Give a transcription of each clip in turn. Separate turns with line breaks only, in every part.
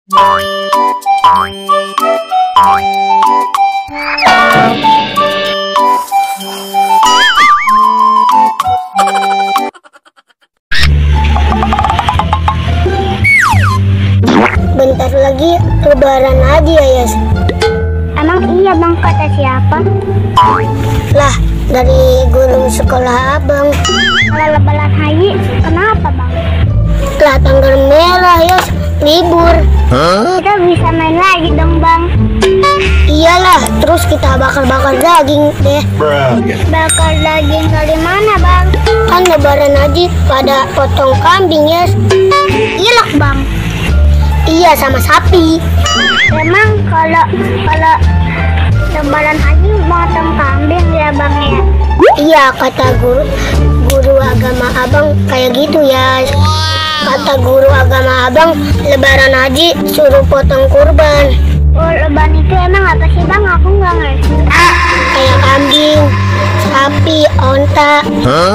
Bentar lagi lebaran aja ya, Yas.
Emang iya bang, kata siapa?
Lah, dari guru sekolah abang.
Kalau lebaran haji, kenapa bang?
Lah, tanggal merah, Yas. Libur.
Kita bisa main lagi dong bang.
Iyalah, terus kita bakar-bakar daging deh.
Bakar daging dari mana bang?
Kan lebaran haji pada potong kambing, Yas.
Ilok bang.
Iya, sama sapi.
Emang kalau lebaran haji motong kambing ya bang ya?
Iya, kata guru agama abang kayak gitu ya. Kata guru agama abang, lebaran haji suruh potong kurban.
Oh, lebaran itu emang apa sih bang? Aku nggak ngerti.
Kayak kambing, sapi, onta.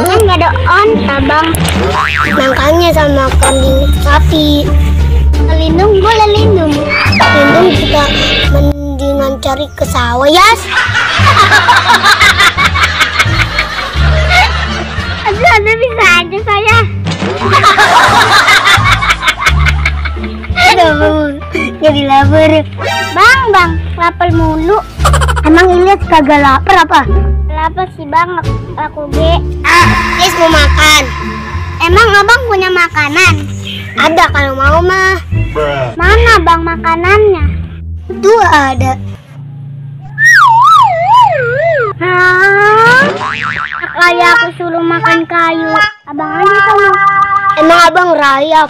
Kan nggak ada onta bang.
Makanya sama kambing, sapi.
Lindung boleh lindung.
Lindung kita mendingan cari ke sawah, Yas.
Aduh, bisa aja saya.
Aduh, jadi lapar.
Bang, lapar mulu.
Emang Ilyas kagak lapar apa?
Lapar sih bang, aku ge.
Ilyas mau makan.
Emang abang punya makanan?
Ada kalau mau mah.
Mana bang makanannya?
Tuh ada.
Hah? Kayak aku suruh makan kayu. Abang aja sama.
Emang abang rayap.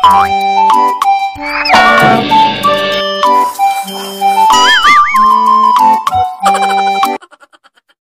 Boing.